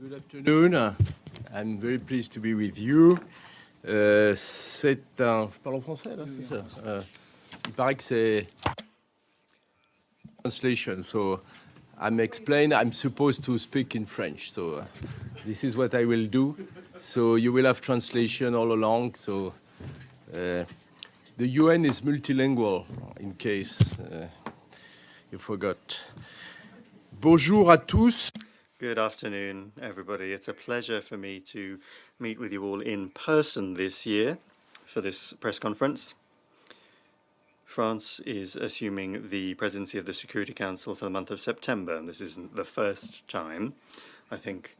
Good afternoon. I'm very pleased to be with you. C'est un... Je parle en français, là, c'est ça? Il paraît que c'est... Translation, so I'm supposed to speak in French, so this is what I will do. So you will have translation all along, so the UN is multilingual, in case you forgot. Bonjour à tous. Good afternoon, everybody. It's a pleasure for me to meet with you all in person this year for this press conference. France is assuming the presidency of the Security Council for the month of September, and this isn't the first time. I think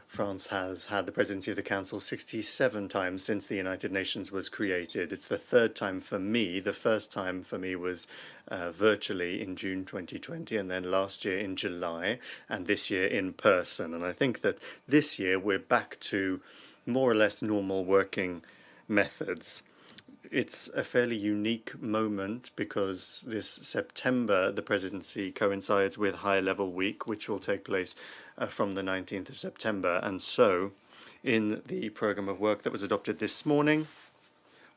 France has had the presidency of the Council 67 times since the United Nations was created. It's the third time for me. The first time for me was virtually in June 2020, and then last year in July, and this year in person. And I think that this year we're back to more or less normal working methods. It's a fairly unique moment because this September, the presidency coincides with High Level Week, which will take place from the 19th of September. And so, in the program of work that was adopted this morning,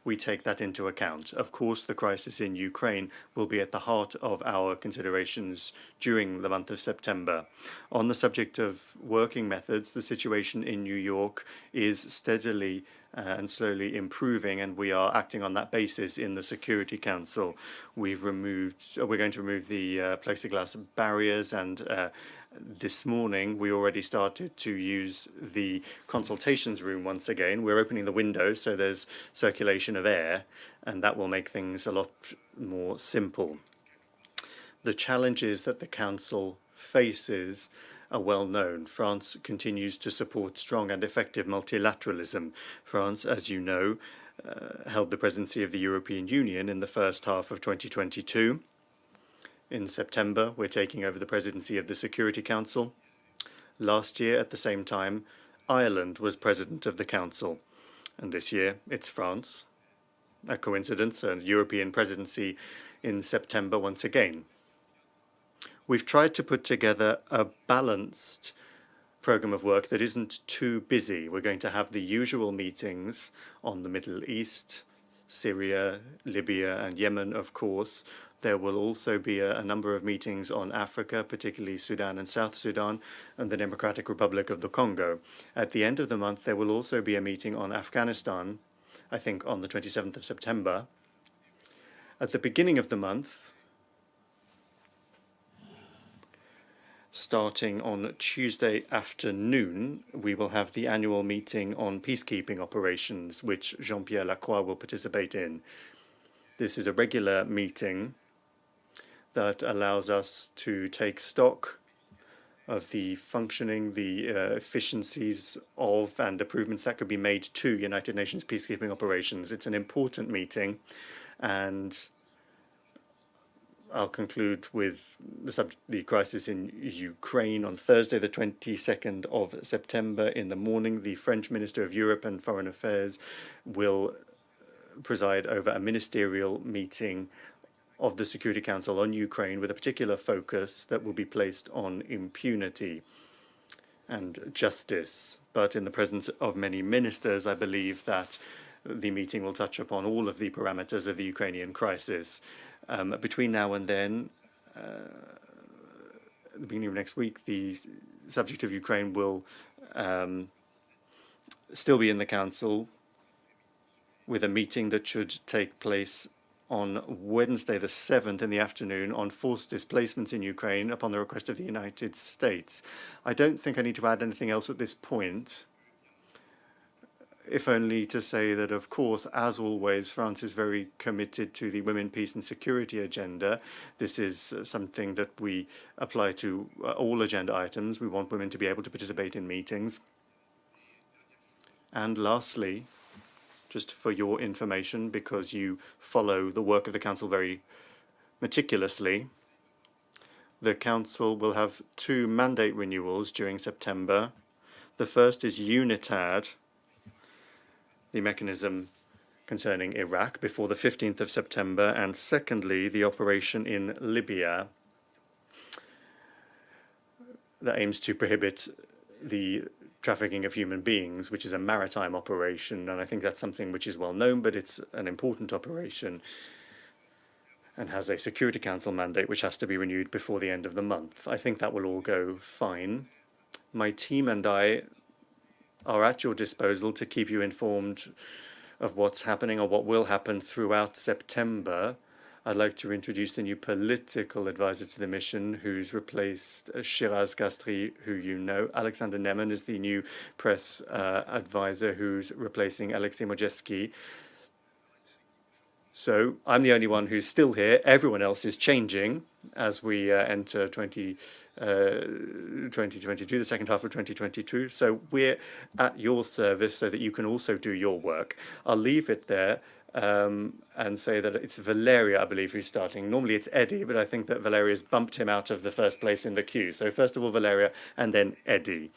we take that into account. Of course, the crisis in Ukraine will be at the heart of our considerations during the month of September. On the subject of working methods, the situation in New York is steadily and slowly improving, and we are acting on that basis in the Security Council. We're going to remove the plexiglass barriers, and this morning we already started to use the consultations room once again. We're opening the windows so there's circulation of air, and that will make things a lot more simple. The challenges that the Council faces are well known. France continues to support strong and effective multilateralism. France, as you know, held the presidency of the European Union in the first half of 2022. In September, we're taking over the presidency of the Security Council. Last year, at the same time, Ireland was president of the Council. And this year, it's France. A coincidence, a European presidency in September once again. We've tried to put together a balanced program of work that isn't too busy. We're going to have the usual meetings on the Middle East, Syria, Libya, and Yemen, of course. There will also be a number of meetings on Africa, particularly Sudan and South Sudan, and the Democratic Republic of the Congo. At the end of the month, there will also be a meeting on Afghanistan, I think on the 27th of September. At the beginning of the month, starting on Tuesday afternoon, we will have the annual meeting on peacekeeping operations, which Jean-Pierre Lacroix will participate in. This is a regular meeting that allows us to take stock of the functioning, the efficiencies of and improvements that could be made to United Nations peacekeeping operations. It's an important meeting, and I'll conclude with the crisis in Ukraine. On Thursday, the 22nd of September in the morning, the French Minister of Europe and Foreign Affairs will preside over a ministerial meeting of the Security Council on Ukraine with a particular focus that will be placed on impunity and justice. But in the presence of many ministers, I believe that the meeting will touch upon all of the parameters of the Ukrainian crisis. Between now and then, at the beginning of next week, the subject of Ukraine will still be in the Council with a meeting that should take place on Wednesday the 7th in the afternoon on forced displacements in Ukraine upon the request of the United States. I don't think I need to add anything else at this point, if only to say that, of course, as always, France is very committed to the Women, Peace and Security agenda. This is something that we apply to all agenda items. We want women to be able to participate in meetings. And lastly, just for your information, because you follow the work of the Council very meticulously, the Council will have 2 mandate renewals during September. The first is UNITAD, the mechanism concerning Iraq, before the 15th of September, and secondly, the operation in Libya that aims to prohibit the trafficking of human beings, which is a maritime operation, and I think that's something which is well known, but it's an important operation and has a Security Council mandate which has to be renewed before the end of the month. I think that will all go fine. My team and I are at your disposal to keep you informed of what's happening or what will happen throughout September. I'd like to introduce the new political advisor to the mission, who's replaced Shiraz Gastri, who you know. Alexander Neman is the new press advisor, who's replacing Alexei Mojeski. So I'm the only one who's still here. Everyone else is changing as we enter 2022, the second half of 2022. So we're at your service so that you can also do your work. I'll leave it there and say that it's Valeria, I believe, who's starting. Normally it's Eddie, but I think that Valeria's bumped him out of the first place in the queue. So first of all, Valeria, and then Eddie.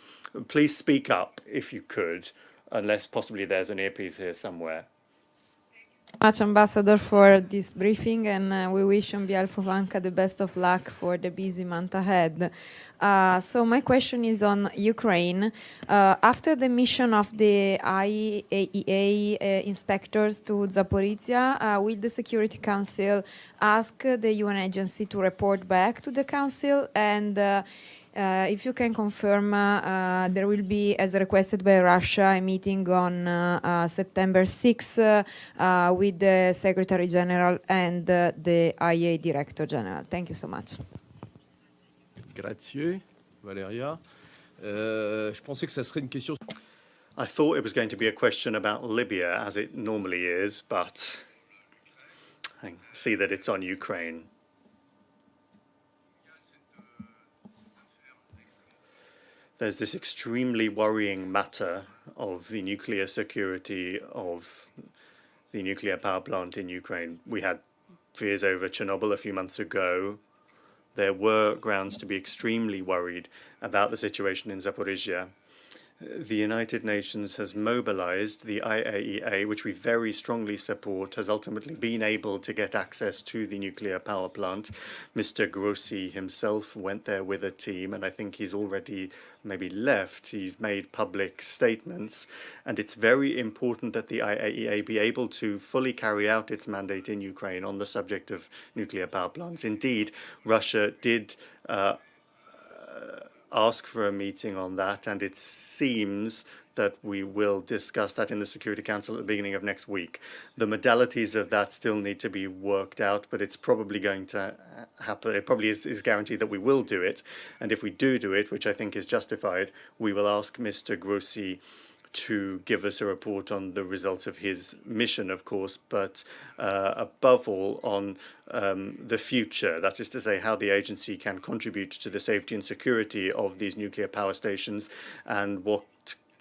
Please speak up if you could, unless possibly there's an earpiece here somewhere. Much, Ambassador, for this briefing, and we wish on behalf of ANCA the best of luck for the busy month ahead. So my question is on Ukraine. After the mission of the IAEA inspectors to Zaporizhia, will the Security Council ask the UN agency to report back to the Council? And if you can confirm, there will be, as requested by Russia, a meeting on September 6 with the Secretary General and the IA Director General. Thank you so much. Grazie, Valeria. Je pensais que ça serait une question. I thought it was going to be a question about Libya, as it normally is, but I see that it's on Ukraine. There's this extremely worrying matter of the nuclear security of the nuclear power plant in Ukraine. We had fears over Chernobyl a few months ago. There were grounds to be extremely worried about the situation in Zaporizhia. The United Nations has mobilized the IAEA, which we very strongly support, has ultimately been able to get access to the nuclear power plant. Mr. Grossi himself went there with a team, and I think he's already maybe left. He's made public statements, and it's very important that the IAEA be able to fully carry out its mandate in Ukraine on the subject of nuclear power plants. Indeed, Russia did ask for a meeting on that, and it seems that we will discuss that in the Security Council at the beginning of next week. The modalities of that still need to be worked out, but it's probably going to happen. It probably is guaranteed that we will do it, and if we do it, which I think is justified, we will ask Mr. Grossi to give us a report on the results of his mission, of course, but above all on the future, that is to say how the agency can contribute to the safety and security of these nuclear power stations and what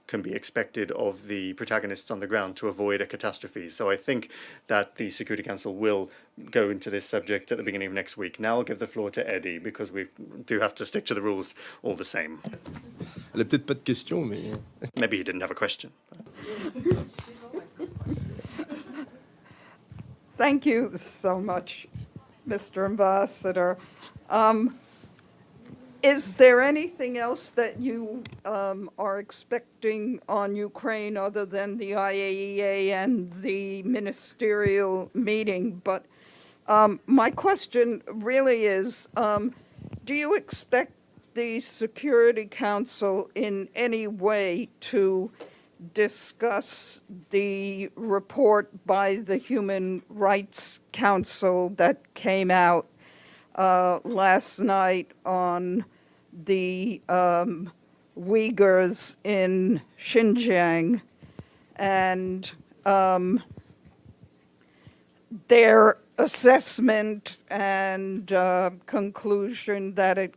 can be expected of the protagonists on the ground to avoid a catastrophe. So I think that the Security Council will go into this subject at the beginning of next week. Now I'll give the floor to Eddie, because we do have to stick to the rules all the same. Elle a peut-être pas de question, mais... Maybe he didn't have a question. Thank you so much, Mr. Ambassador. Is there anything else that you are expecting on Ukraine other than the IAEA and the ministerial meeting? But my question really is, do you expect the Security Council in any way to discuss the report by the Human Rights Council that came out last night on the Uyghurs in Xinjiang and their assessment and conclusion that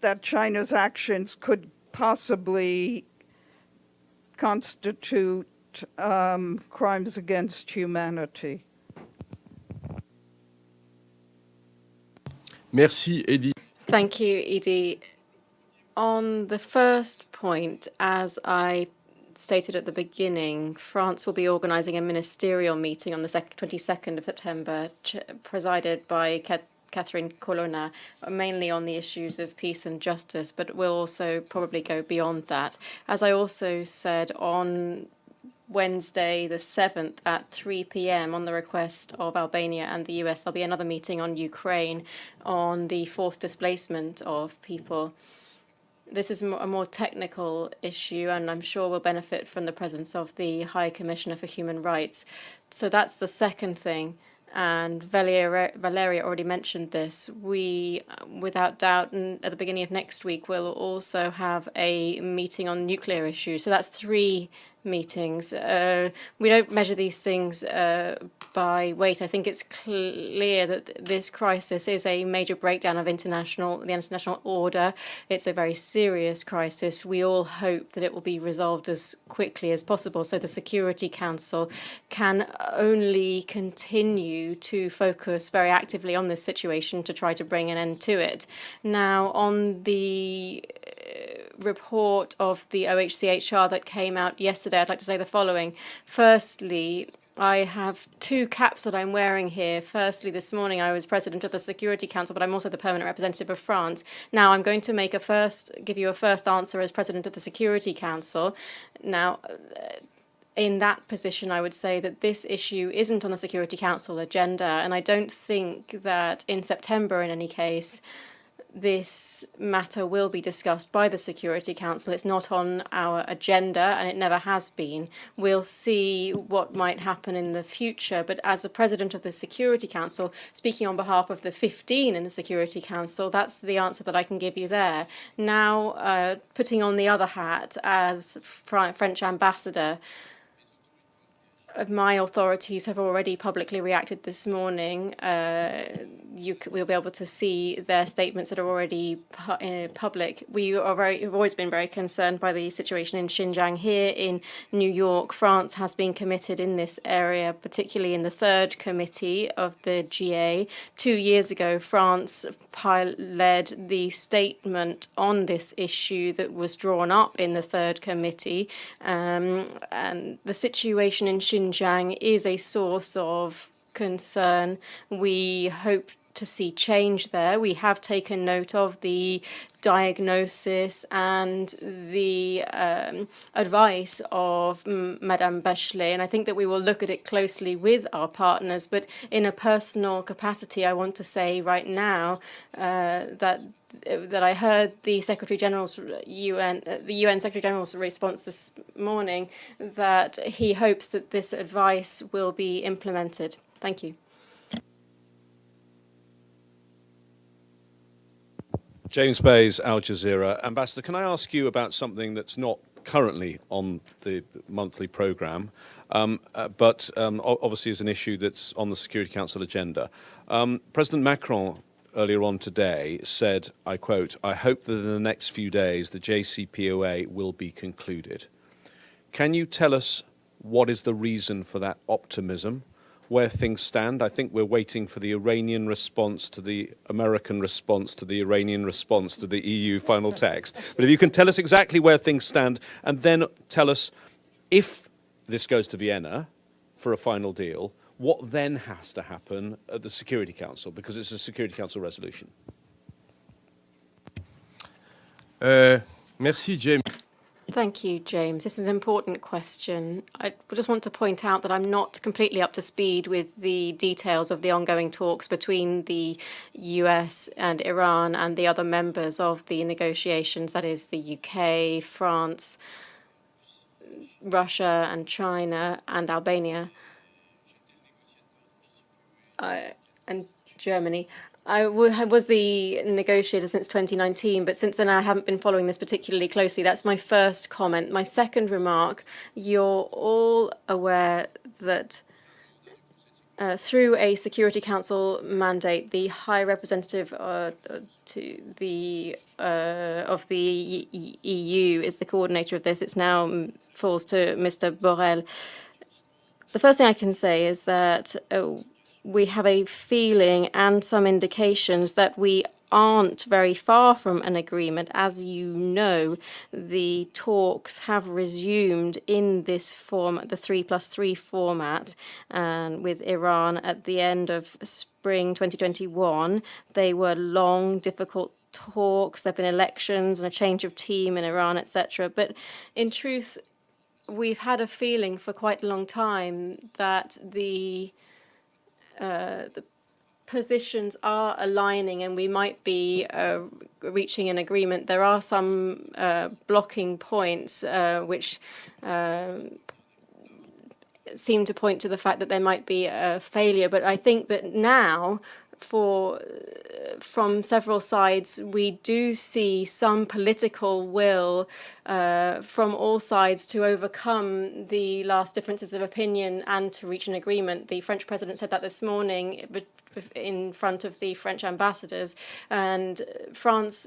that China's actions could possibly constitute crimes against humanity? Merci, Eddie. Thank you, Edie. On the first point, as I stated at the beginning, France will be organising a ministerial meeting on the 22nd of September, presided by Catherine Colonna, mainly on the issues of peace and justice, but we'll also probably go beyond that. As I also said, on Wednesday the 7th at 3 p.m. on the request of Albania and the US, there'll be another meeting on Ukraine on the forced displacement of people. This is a more technical issue, and I'm sure will benefit from the presence of the High Commissioner for Human Rights. So that's the second thing. And Valeria already mentioned this. We, without doubt, at the beginning of next week, will also have a meeting on nuclear issues. So that's 3 meetings. We don't measure these things by weight. I think it's clear that this crisis is a major breakdown of the international order. It's a very serious crisis. We all hope that it will be resolved as quickly as possible. So the Security Council can only continue to focus very actively on this situation to try to bring an end to it. Now, on the report of the OHCHR that came out yesterday, I'd like to say the following. Firstly, I have 2 caps that I'm wearing here. Firstly, this morning I was president of the Security Council, but I'm also the permanent representative of France. Now, I'm going to give you a first answer as president of the Security Council. Now, in that position, I would say that this issue isn't on the Security Council agenda, and I don't think that in September, in any case, this matter will be discussed by the Security Council. It's not on our agenda, and it never has been. We'll see what might happen in the future, but as the President of the Security Council, speaking on behalf of the 15 in the Security Council, that's the answer that I can give you there. Now, putting on the other hat as French ambassador, my authorities have already publicly reacted this morning. We'll be able to see their statements that are already public. We've always been very concerned by the situation in Xinjiang. Here in New York, France has been committed in this area, particularly in the 3rd Committee of the GA. 2 years ago, France led the statement on this issue that was drawn up in the 3rd Committee. And the situation in Xinjiang is a source of concern. We hope to see change there. We have taken note of the diagnosis and the advice of Madame Bachelet, and I think that we will look at it closely with our partners. But in a personal capacity, I want to say right now that I heard the Secretary General's UN Secretary General's response this morning, that he hopes that this advice will be implemented. Thank you. James Bays, Al Jazeera. Ambassador, can I ask you about something that's not currently on the monthly programme, but obviously is an issue that's on the Security Council agenda? President Macron earlier on today said, I quote, "I hope that in the next few days the JCPOA will be concluded." Can you tell us what is the reason for that optimism, where things stand? I think we're waiting for the Iranian response to the American response to the Iranian response to the EU final text. But if you can tell us exactly where things stand, and then tell us if this goes to Vienna for a final deal, what then has to happen at the Security Council, because it's a Security Council resolution. Merci, James. Thank you, James. This is an important question. I just want to point out that I'm not completely up to speed with the details of the ongoing talks between the US and Iran and the other members of the negotiations, that is the UK, France, Russia and China and Albania and Germany. I was the negotiator since 2019, but since then I haven't been following this particularly closely. That's my first comment. My second remark, you're all aware that through a Security Council mandate, the High Representative of the EU is the coordinator of this. It's now falls to Mr. Borrell. The first thing I can say is that we have a feeling and some indications that we aren't very far from an agreement. As you know, the talks have resumed in this form, the 3+3 format, and with Iran at the end of spring 2021. They were long, difficult talks. There have been elections and a change of team in Iran, etc. But in truth, we've had a feeling for quite a long time that the positions are aligning and we might be reaching an agreement. There are some blocking points which seem to point to the fact that there might be a failure. But I think that now, from several sides, we do see some political will from all sides to overcome the last differences of opinion and to reach an agreement. The French president said that this morning in front of the French ambassadors, and France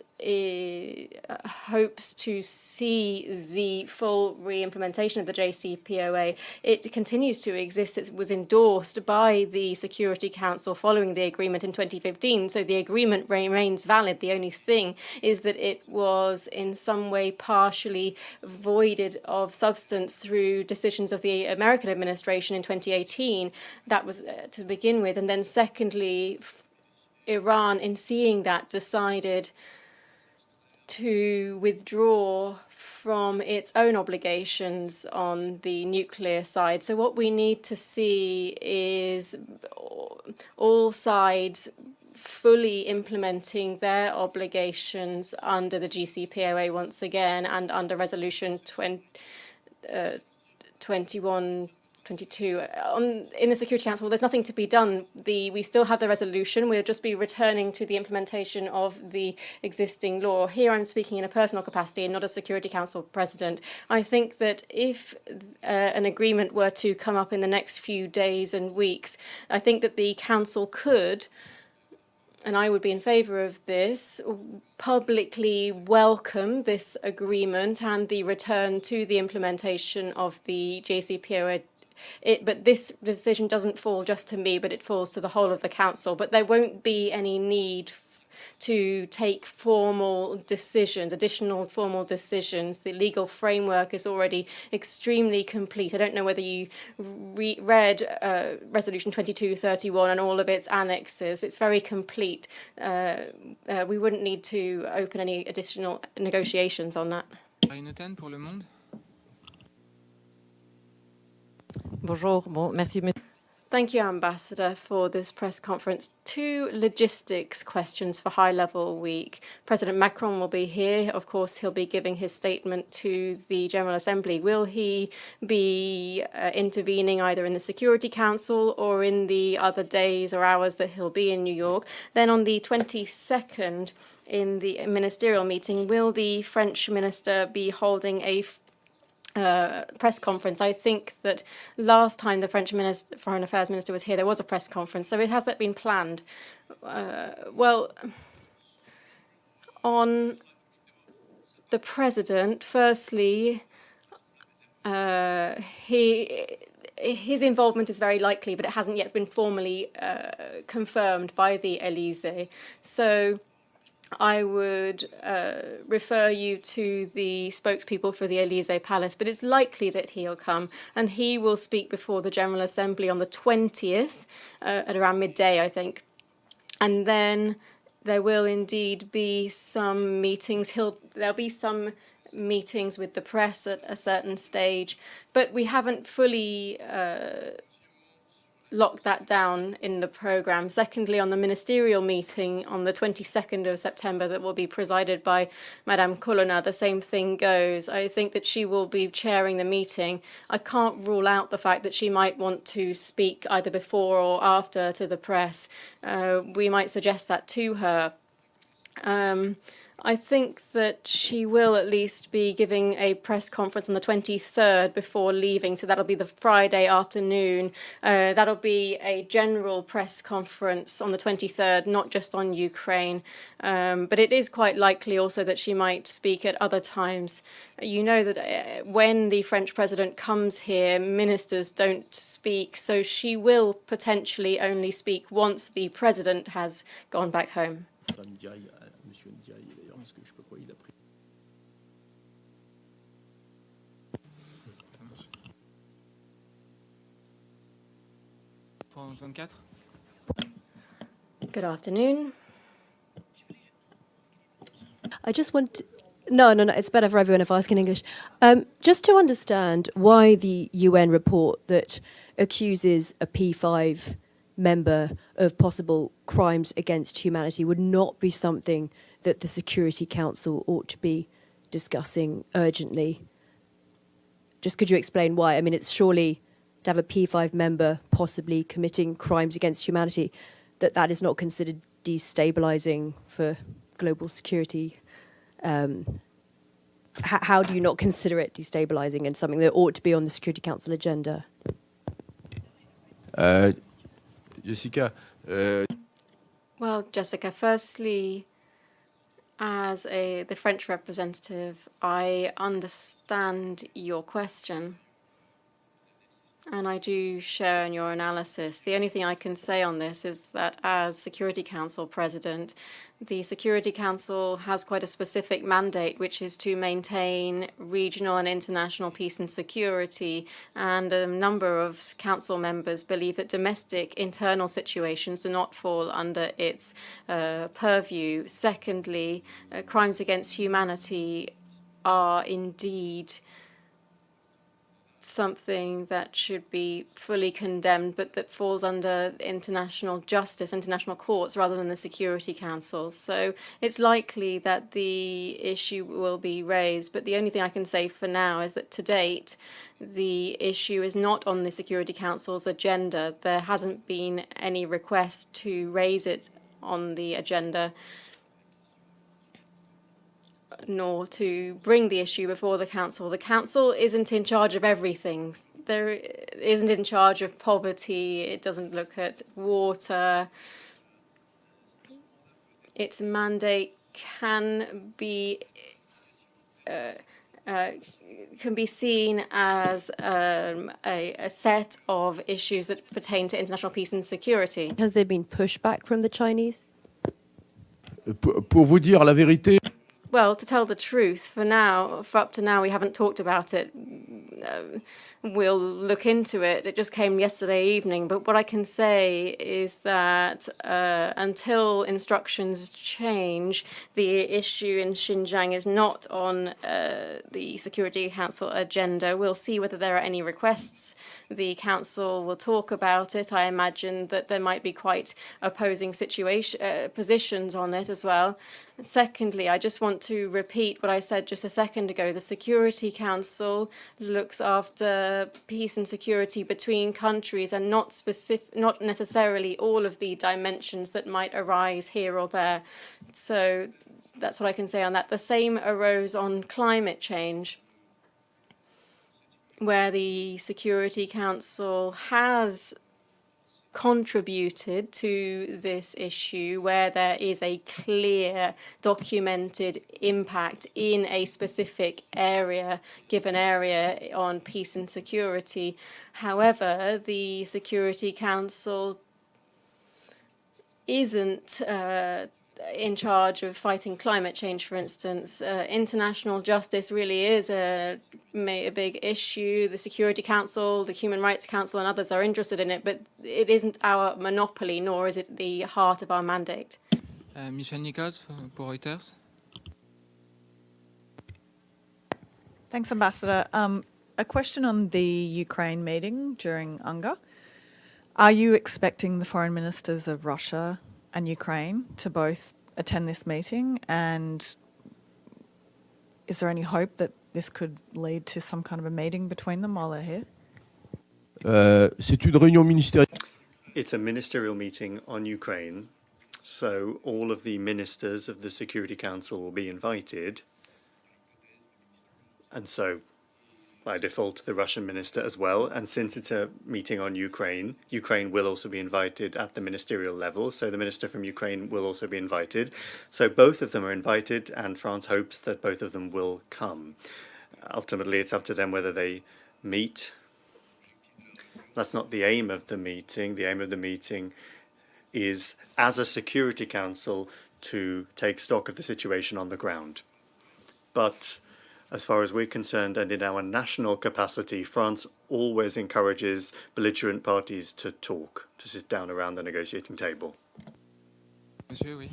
hopes to see the full re-implementation of the JCPOA. It continues to exist. It was endorsed by the Security Council following the agreement in 2015, so the agreement remains valid. The only thing is that it was in some way partially voided of substance through decisions of the American administration in 2018. That was to begin with, and then secondly, Iran, in seeing that, decided to withdraw from its own obligations on the nuclear side. So what we need to see is all sides fully implementing their obligations under the GCPOA once again and under Resolution 2122. In the Security Council, there's nothing to be done. We still have the resolution. We'll just be returning to the implementation of the existing law. Here I'm speaking in a personal capacity and not a Security Council president. I think that if an agreement were to come up in the next few days and weeks, I think that the Council could, and I would be in favour of this, publicly welcome this agreement and the return to the implementation of the JCPOA. But this decision doesn't fall just to me, but it falls to the whole of the Council. But there won't be any need to take formal decisions, additional formal decisions. The legal framework is already extremely complete. I don't know whether you read Resolution 2231 and all of its annexes. It's very complete. We wouldn't need to open any additional negotiations on that. Pour Le Monde. Bonjour. Bon, merci. Thank you, Ambassador, for this press conference. Two logistics questions for high-level week. President Macron will be here. Of course, he'll be giving his statement to the General Assembly. Will he be intervening either in the Security Council or in the other days or hours that he'll be in New York? Then on the 22nd, in the ministerial meeting, will the French minister be holding a press conference? I think that last time the French Foreign Affairs Minister was here, there was a press conference. So has that been planned? Well, on the President, firstly, his involvement is very likely, but it hasn't yet been formally confirmed by the Élysée. So I would refer you to the spokespeople for the Élysée Palace, but it's likely that he'll come, and he will speak before the General Assembly on the 20th at around midday, I think. And then there will indeed be some meetings. There'll be some meetings with the press at a certain stage, but we haven't fully lock that down in the programme. Secondly, on the ministerial meeting on the 22nd of September that will be presided by Madame Colonna, the same thing goes. I think that she will be chairing the meeting. I can't rule out the fact that she might want to speak either before or after to the press. We might suggest that to her. I think that she will at least be giving a press conference on the 23rd before leaving, so that'll be the Friday afternoon. That'll be a general press conference on the 23rd, not just on Ukraine. But it is quite likely also that she might speak at other times. You know that when the French president comes here, ministers don't speak, so she will potentially only speak once the president has gone back home. Madame Ndiaye, Monsieur Ndiaye d'ailleurs, parce que je sais pas quoi il a pris. Good afternoon. I just want no, it's better for everyone if I ask in English. Just to understand why the UN report that accuses a P5 member of possible crimes against humanity would not be something that the Security Council ought to be discussing urgently. Just could you explain why? I mean, it's surely to have a P5 member possibly committing crimes against humanity, that is not considered destabilizing for global security. How do you not consider it destabilizing and something that ought to be on the Security Council agenda? Jessica, Well, Jessica, firstly, as the French representative, I understand your question. And I do share in your analysis. The only thing I can say on this is that as Security Council President, the Security Council has quite a specific mandate, which is to maintain regional and international peace and security. And a number of Council members believe that domestic internal situations do not fall under its purview. Secondly, crimes against humanity are indeed something that should be fully condemned, but that falls under international justice, international courts, rather than the Security Council. So it's likely that the issue will be raised, but the only thing I can say for now is that to date, the issue is not on the Security Council's agenda. There hasn't been any request to raise it on the agenda, nor to bring the issue before the Council. The Council isn't in charge of everything. There isn't in charge of poverty. It doesn't look at water. Its mandate can be seen as a set of issues that pertain to international peace and security. Has there been pushback from the Chinese? pour vous dire la vérité. Well, to tell the truth, for up to now, we haven't talked about it. We'll look into it. It just came yesterday evening. But what I can say is that until instructions change, the issue in Xinjiang is not on the Security Council agenda. We'll see whether there are any requests. The Council will talk about it. I imagine that there might be quite opposing positions on it as well. Secondly, I just want to repeat what I said just a second ago. The Security Council looks after peace and security between countries and not necessarily all of the dimensions that might arise here or there. So that's what I can say on that. The same arose on climate change, where the Security Council has contributed to this issue, where there is a clear documented impact in a specific given area on peace and security. However, the Security Council isn't in charge of fighting climate change, for instance. International justice really is a big issue. The Security Council, the Human Rights Council and others are interested in it, but it isn't our monopoly, nor is it the heart of our mandate. Michel Nicolas pour Reuters. Thanks, Ambassador. A question on the Ukraine meeting during UNGA. Are you expecting the foreign ministers of Russia and Ukraine to both attend this meeting? And is there any hope that this could lead to some kind of a meeting between them while they're here? C'est une réunion ministérielle. It's a ministerial meeting on Ukraine, so all of the ministers of the Security Council will be invited. And so, by default, the Russian minister as well. And since it's a meeting on Ukraine, Ukraine will also be invited at the ministerial level. So the minister from Ukraine will also be invited. So both of them are invited, and France hopes that both of them will come. Ultimately, it's up to them whether they meet. That's not the aim of the meeting. The aim of the meeting is, as a Security Council, to take stock of the situation on the ground. But as far as we're concerned, and in our national capacity, France always encourages belligerent parties to talk, to sit down around the negotiating table. Monsieur, oui.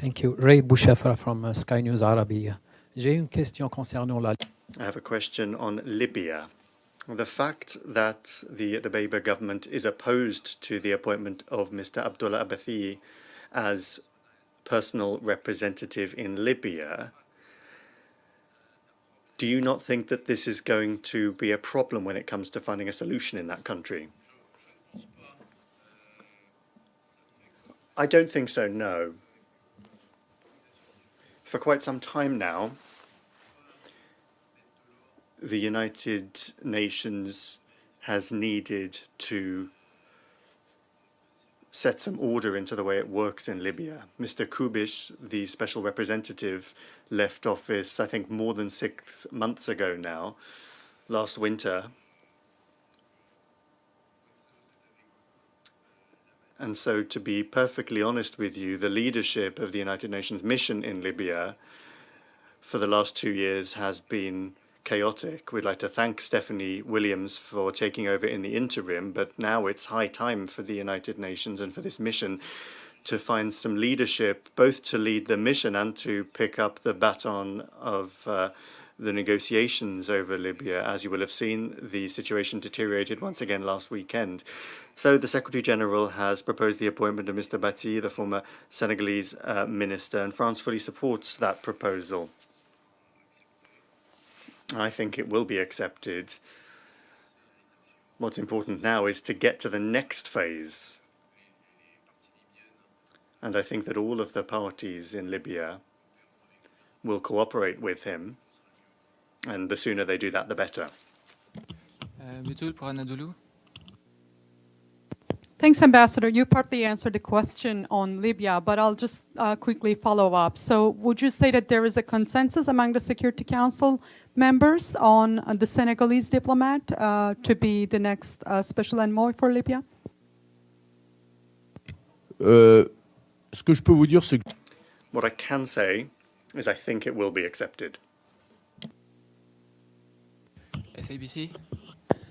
Thank you. Ray Bouchafra from Sky News Arabia. J'ai une question concernant la... I have a question on Libya. The fact that the Dbeibeh government is opposed to the appointment of Mr. Abdullah Abathi as personal representative in Libya, do you not think that this is going to be a problem when it comes to finding a solution in that country? I don't think so, no. For quite some time now, the United Nations has needed to set some order into the way it works in Libya. Mr. Kubish, the special representative, left office, I think, more than 6 months ago now, last winter. And so, to be perfectly honest with you, the leadership of the United Nations mission in Libya for the last 2 years has been chaotic. We'd like to thank Stephanie Williams for taking over in the interim, but now it's high time for the United Nations and for this mission to find some leadership, both to lead the mission and to pick up the baton of the negotiations over Libya. As you will have seen, the situation deteriorated once again last weekend. So the Secretary General has proposed the appointment of Mr. Bati, the former Senegalese minister, and France fully supports that proposal. I think it will be accepted. What's important now is to get to the next phase. And I think that all of the parties in Libya will cooperate with him. And the sooner they do that, the better. Butul pour Anadolu. Thanks, Ambassador. You partly answered the question on Libya, but I'll just quickly follow up. So would you say that there is a consensus among the Security Council members on the Senegalese diplomat to be the next special envoy for Libya? Ce que je peux vous dire, c'est que What I can say is I think it will be accepted. SABC.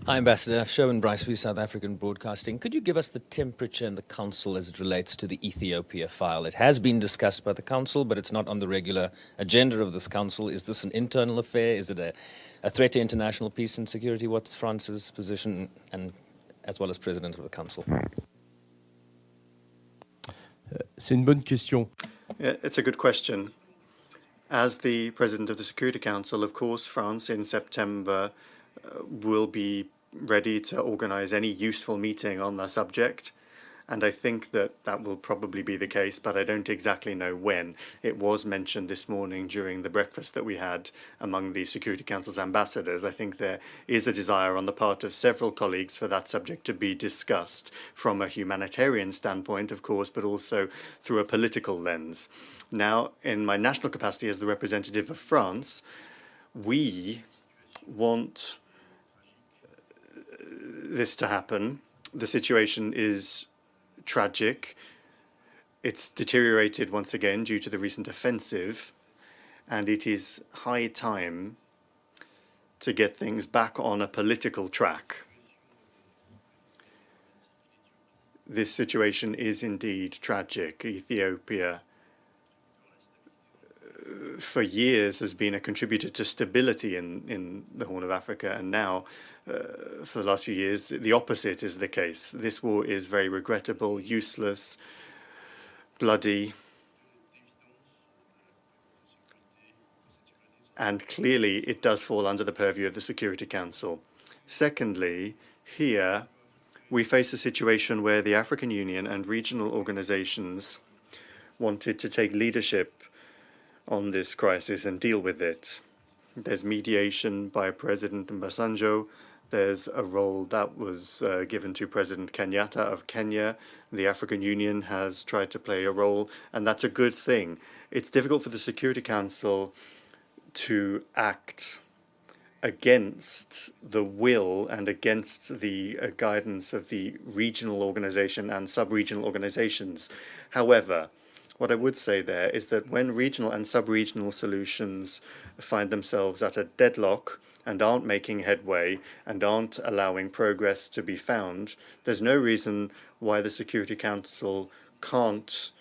Hi, Ambassador. Sherwin Bryce, we South African Broadcasting. Could you give us the temperature in the Council as it relates to the Ethiopia file? It has been discussed by the Council, but it's not on the regular agenda of this Council. Is this an internal affair? Is it a threat to international peace and security? What's France's position, and as well as President of the Council? c'est une bonne question. Yeah, it's a good question. As the President of the Security Council, of course, France in September will be ready to organize any useful meeting on the subject. And I think that that will probably be the case, but I don't exactly know when. It was mentioned this morning during the breakfast that we had among the Security Council's ambassadors. I think there is a desire on the part of several colleagues for that subject to be discussed from a humanitarian standpoint, of course, but also through a political lens. Now, in my national capacity as the representative of France, we want this to happen. The situation is tragic. It's deteriorated once again due to the recent offensive, and it is high time to get things back on a political track. This situation is indeed tragic. Ethiopia, for years, has been a contributor to stability in the Horn of Africa, and now, for the last few years, the opposite is the case. This war is very regrettable, useless, bloody, and clearly it does fall under the purview of the Security Council. Secondly, here we face a situation where the African Union and regional organizations wanted to take leadership on this crisis and deal with it. There's mediation by President Obasanjo. There's a role that was given to President Kenyatta of Kenya. The African Union has tried to play a role, and that's a good thing. It's difficult for the Security Council to act against the will and against the guidance of the regional organization and sub-regional organizations. However, What I would say there is that when regional and sub-regional solutions find themselves at a deadlock and aren't making headway and aren't allowing progress to be found, there's no reason why the Security Council can't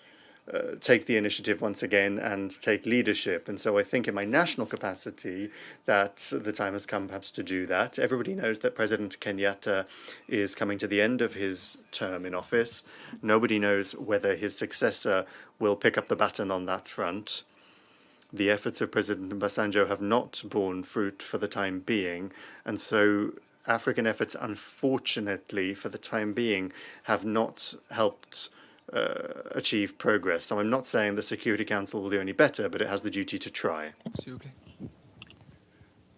take the initiative once again and take leadership. And so I think in my national capacity that the time has come perhaps to do that. Everybody knows that President Kenyatta is coming to the end of his term in office. Nobody knows whether his successor will pick up the baton on that front. The efforts of President Obasanjo have not borne fruit for the time being, and so African efforts, unfortunately, for the time being, have not helped achieve progress. So I'm not saying the Security Council will do any better, but it has the duty to try. S'il vous plaît.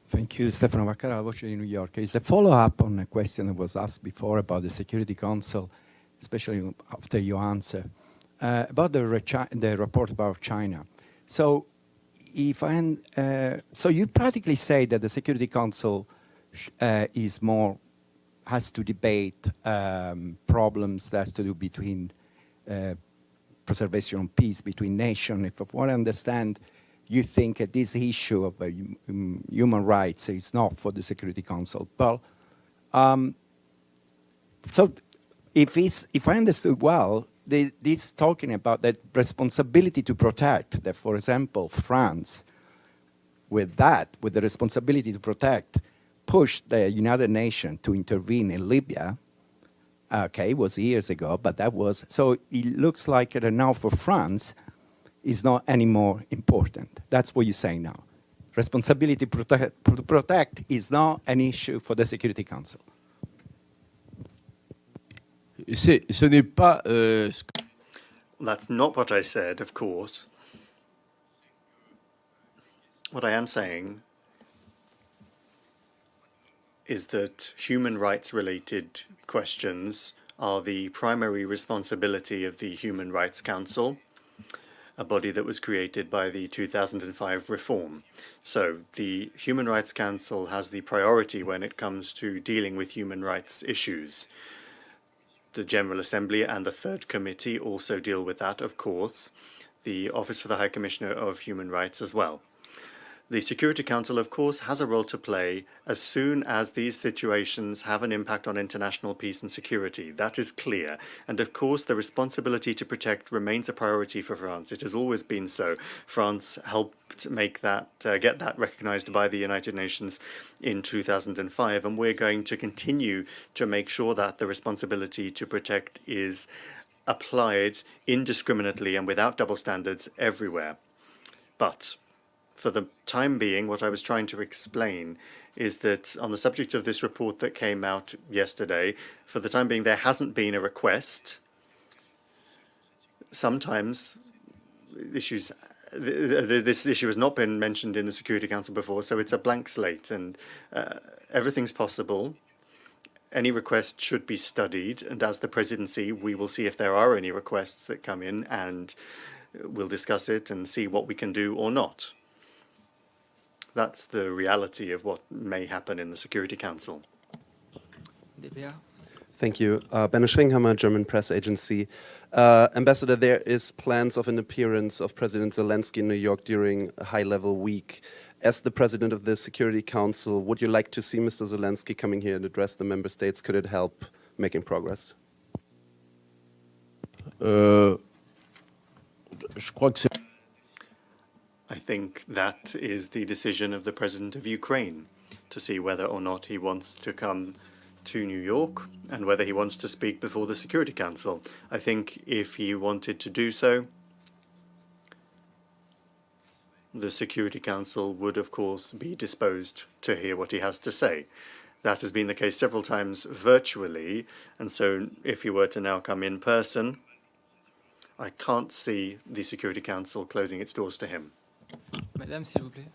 Thank you, Stefano Vaccara, Voce di New York. It's a follow-up on a question that was asked before about the Security Council, especially after your answer, about the report about China. So, so you practically say that the Security Council has to debate problems that has to do between preservation of peace between nations. If I understand, you think that this issue of human rights is not for the Security Council. Well, so if I understood well, this talking about that responsibility to protect, that for example, France, with the responsibility to protect, pushed the United Nations to intervene in Libya. Okay, it was years ago, but that was, so it looks like it now for France is not any more important. That's what you're saying now. Responsibility to protect is not an issue for the Security Council. Ce n'est pas. That's not what I said, of course. What I am saying is that human rights related questions are the primary responsibility of the Human Rights Council, a body that was created by the 2005 reform. So the Human Rights Council has the priority when it comes to dealing with human rights issues. The General Assembly and the Third Committee also deal with that, of course. The Office for the High Commissioner of Human Rights as well. The Security Council, of course, has a role to play as soon as these situations have an impact on international peace and security. That is clear. And of course, the responsibility to protect remains a priority for France. It has always been so. France helped make that, get that recognized by the United Nations in 2005. And we're going to continue to make sure that the responsibility to protect is applied indiscriminately and without double standards everywhere. But for the time being, what I was trying to explain is that on the subject of this report that came out yesterday, for the time being, there hasn't been a request. Sometimes issues, this issue has not been mentioned in the Security Council before, so it's a blank slate, and everything's possible. Any request should be studied, and as the Presidency, we will see if there are any requests that come in, and we'll discuss it and see what we can do or not. That's the reality of what may happen in the Security Council. DPA. Thank you. Benno Schwinghammer, German press agency. Ambassador, there is plans of an appearance of President Zelensky in New York during a high-level week. As the president of the Security Council, would you like to see Mr. Zelensky coming here and address the member states? Could it help making progress? Je crois que c'est. I think that is the decision of the President of Ukraine to see whether or not he wants to come to New York and whether he wants to speak before the Security Council. I think if he wanted to do so, the Security Council would, of course, be disposed to hear what he has to say. That has been the case several times virtually, and so if he were to now come in person, I can't see the Security Council closing its doors to him. Madame, s'il vous plaît.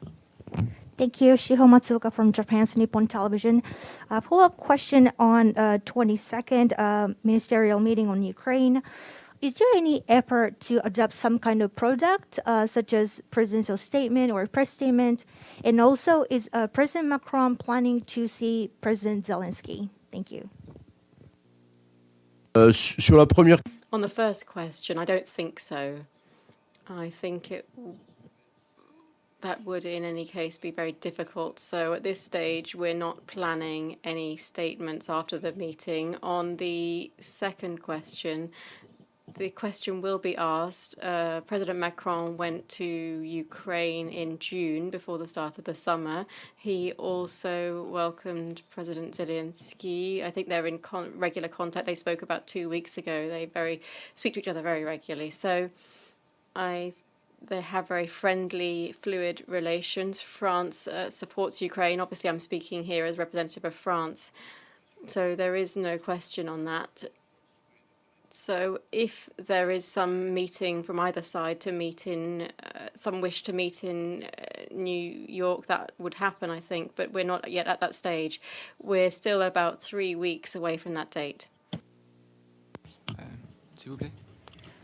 Thank you. Shiho Matsuoka from Japan's Nippon Television. A follow-up question on 22nd Ministerial meeting on Ukraine. Is there any effort to adopt some kind of product, such as presidential statement or press statement? And also, is President Macron planning to see President Zelensky? Thank you. Sur la première. On the first question, I don't think so. I think that would in any case be very difficult. So at this stage, we're not planning any statements after the meeting. On the second question, the question will be asked. President Macron went to Ukraine in June before the start of the summer. He also welcomed President Zelensky. I think they're in regular contact. They spoke about 2 weeks ago. They speak to each other very regularly. So they have very friendly, fluid relations. France supports Ukraine. Obviously, I'm speaking here as representative of France. So there is no question on that. So if there is some meeting from either side to meet in, some wish to meet in New York, that would happen, I think, but we're not yet at that stage. We're still about 3 weeks away from that date. S'il vous plaît.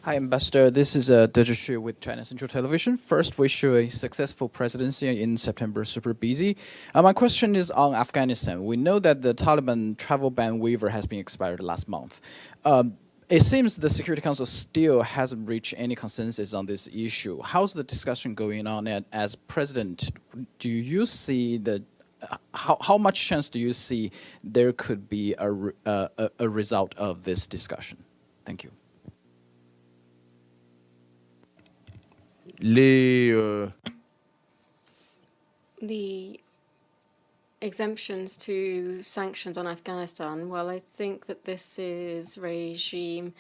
Hi, Ambassador. This is Deji Xu with China Central Television. First, wish you a successful presidency in September. Super busy. My question is on Afghanistan. We know that the Taliban travel ban waiver has been expired last month. It seems the Security Council still hasn't reached any consensus on this issue. How's the discussion going on? And as president, do you see how much chance do you see there could be a result of this discussion? Thank you. The exemptions to sanctions on Afghanistan, well, I think that this is regime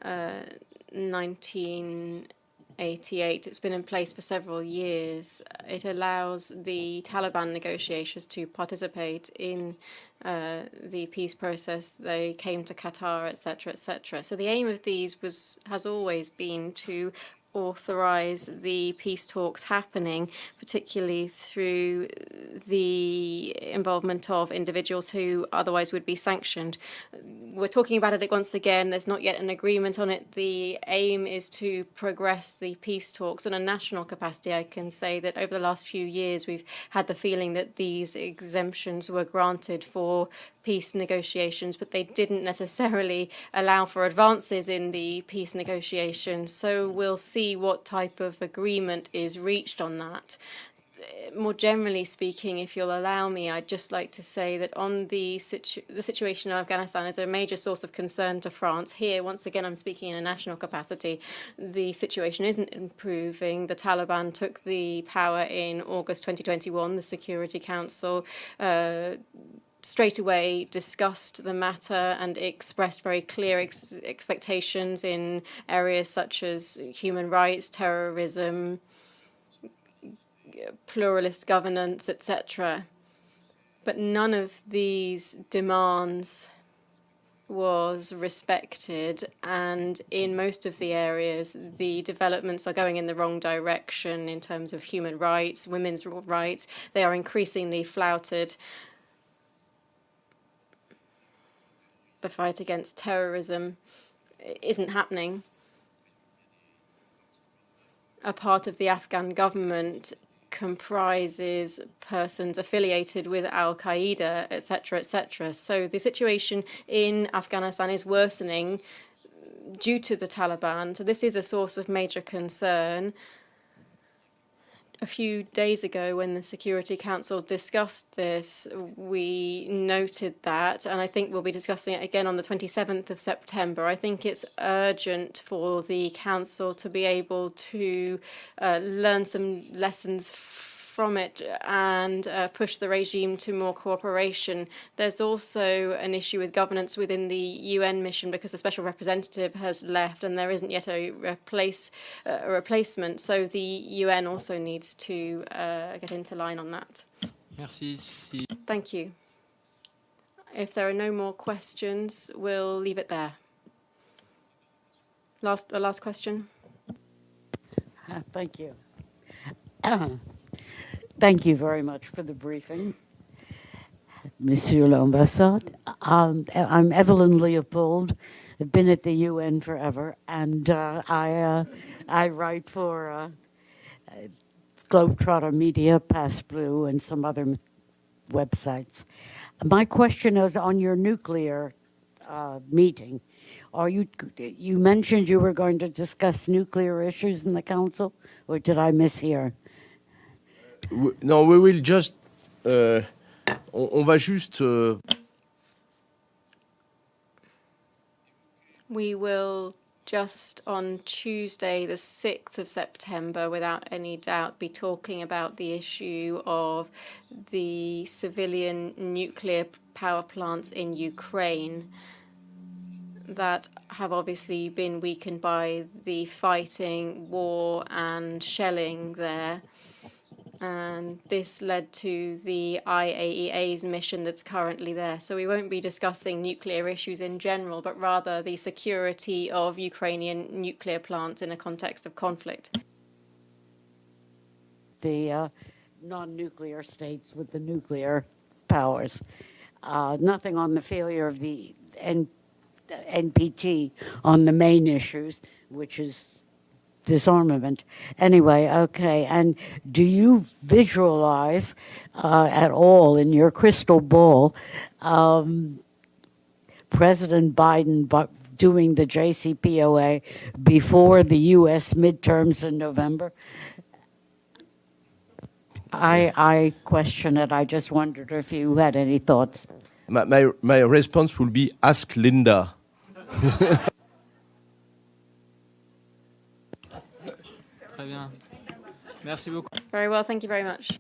1988. It's been in place for several years. It allows the Taliban negotiators to participate in the peace process. They came to Qatar, etc., etc. So the aim of these has always been to authorize the peace talks happening, particularly through the involvement of individuals who otherwise would be sanctioned. We're talking about it once again. There's not yet an agreement on it. The aim is to progress the peace talks. On a national capacity, I can say that over the last few years, we've had the feeling that these exemptions were granted for peace negotiations, but they didn't necessarily allow for advances in the peace negotiations. So we'll see what type of agreement is reached on that. More generally speaking, if you'll allow me, I'd just like to say that on the situation in Afghanistan is a major source of concern to France. Here, once again, I'm speaking in a national capacity. The situation isn't improving. The Taliban took the power in August 2021. The Security Council straight away discussed the matter and expressed very clear expectations in areas such as human rights, terrorism, pluralist governance, etc. But none of these demands was respected, and in most of the areas the developments are going in the wrong direction in terms of human rights, women's rights. They are increasingly flouted. The fight against terrorism isn't happening. A part of the Afghan government comprises persons affiliated with Al-Qaeda, etc., etc. So the situation in Afghanistan is worsening due to the Taliban. So this is a source of major concern. A few days ago, when the Security Council discussed this, we noted that, and I think we'll be discussing it again on the 27th of September. I think it's urgent for the Council to be able to learn some lessons from it and push the regime to more cooperation. There's also an issue with governance within the UN mission because the special representative has left and there isn't yet a replacement. So the UN also needs to get into line on that. Merci. Thank you. If there are no more questions, we'll leave it there. Last question. Thank you. Thank you very much for the briefing, Monsieur l'Ambassade. I'm Evelyn Leopold. I've been at the UN forever, and I write for Globetrotter Media, Pass Blue, and some other websites. My question is on your nuclear meeting. Are you mentioned you were going to discuss nuclear issues in the council, or did I mishear? No, we will just. On va juste. We will just on Tuesday, the 6th of September, without any doubt, be talking about the issue of the civilian nuclear power plants in Ukraine that have obviously been weakened by the fighting, war, and shelling there. And this led to the IAEA's mission that's currently there. So we won't be discussing nuclear issues in general, but rather the security of Ukrainian nuclear plants in a context of conflict. The non-nuclear states with the nuclear powers. Nothing on the failure of the NPT on the main issues, which is disarmament. Anyway, okay. And do you visualize at all in your crystal ball President Biden doing the JCPOA before the U.S. midterms in November? I question it. I just wondered if you had any thoughts. My response will be ask Linda. Très bien. Merci beaucoup. Very well, thank you very much.